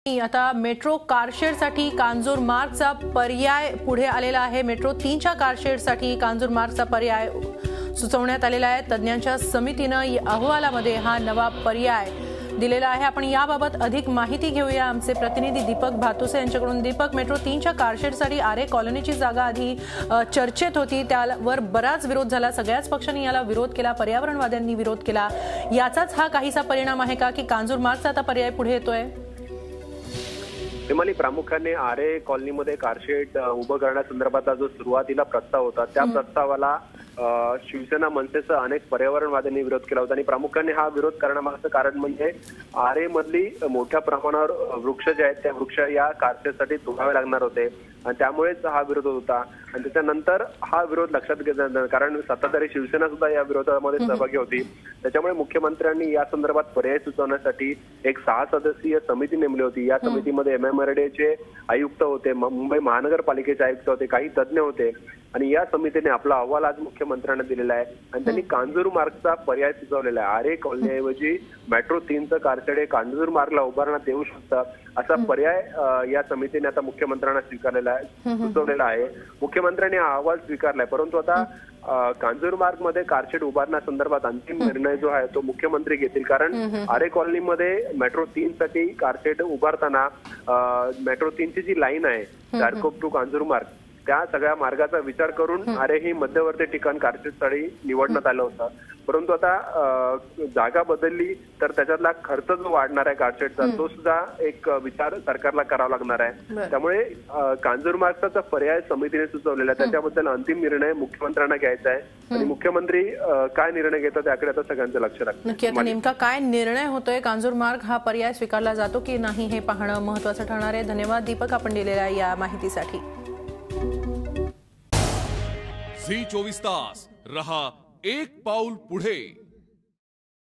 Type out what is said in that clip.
आता मेट्रो कारशेडसाठी कांजूर मार्गचा पर्याय पुढे आलेला आहे। मेट्रो 3च्या कारशेडसाठी कांजूर मार्गचा पर्याय सुचवण्यात आलेला आहे। तज्ञांच्या समितीने अहवालामध्ये हा नवा पर्याय दिलेला आहे। आपण याबाबत अधिक माहिती घेऊया आमचे प्रतिनिधी दीपक भातुसे यांच्याकडून। दीपक, मेट्रो 3च्या कारशेडसाठी आरे कॉलनीची जागा आधी चर्चेत होती, त्यावर बराच विरोध झाला। सगळ्याच पक्षांनी याला विरोध केला, पर्यावरणवाद्यांनी विरोध केला। याचाच हा काहीसा परिणाम आहे का की कांजूर मार्गचा आता पर्याय पुढे येतोय? हिमाली प्रामुख्याने आरे कॉलनीमध्ये कारशेड उभं करण्यासंदर्भातला जो सुरुवातीला प्रस्ताव होता त्या प्रस्तावाला शिवसेना मनसेसह अनेक पर्यावरणवाद्यांनी विरोध केला होता आणि प्रामुख्याने हा विरोध करण्यामागचं कारण म्हणजे आरे मधली मोठ्या प्रमाणावर वृक्ष जे आहेत त्या वृक्ष या कारशेडसाठी तोडावे लागणार होते आणि त्यामुळेच हा विरोध होता। आणि त्याच्यानंतर हा विरोध लक्षात घेतला, कारण सत्ताधारी शिवसेना सुद्धा या विरोधामध्ये सहभागी होती। त्याच्यामुळे मुख्यमंत्र्यांनी या संदर्भात पर्याय सुचवण्यासाठी एक 6 सदस्यीय समिती नेमली होती। या समितीमध्ये MMRDAचे आयुक्त होते, मुंबई महानगरपालिकेचे आयुक्त होते, काही तज्ञ होते आणि या समितीने आपला अहवाल आज मुख्यमंत्र्यांना दिलेला आहे आणि त्यांनी कांजूर मार्गचा पर्याय सुचवलेला आहे। आरे कॉलनीऐवजी मेट्रो 3चं कारशेड हे कांजूर मार्गला उभारण्यात येऊ शकतं असा पर्याय या समितीने आता मुख्यमंत्र्यांना स्वीकारलेला आहे, सुचवलेला आहे। मुख्यमंत्र्यांनी हा अहवाल स्वीकारलाय, परंतु आता कांजूर मार्ग मध्ये कारशेड उभारण्यासंदर्भात अंतिम निर्णय जो आहे तो मुख्यमंत्री घेतील, कारण आरे कॉलनीमध्ये मेट्रो 3साठी कारशेड उभारताना मेट्रो 3ची जी लाईन आहे चारकोप टू कांजूर मार्ग त्या सगळ्या मार्गाचा विचार करून आरे ही मध्यवर्ती ठिकाण कारशेडसाठी निवडण्यात आलं होतं। परंतु आता जागा बदलली तर त्याच्यातला खर्च जो वाढणार आहे कारशेडचा तो सुद्धा एक विचार सरकारला करावा लागणार आहे। त्यामुळे कांजूर मार्गचा पर्याय समितीने सुचवलेला आहे, त्याच्याबद्दल अंतिम निर्णय मुख्यमंत्र्यांना घ्यायचा आहे आणि मुख्यमंत्री काय निर्णय घेतात त्याकडे आता सगळ्यांचं लक्ष राखतं। नक्की आता नेमका काय निर्णय होतोय, कांजूर मार्ग हा पर्याय स्वीकारला जातो की नाही हे पाहणं महत्त्वाचं ठरणार आहे। धन्यवाद दीपक, आपण दिलेल्या या माहितीसाठी। झी 24 तास रहा एक पाऊल पुढे।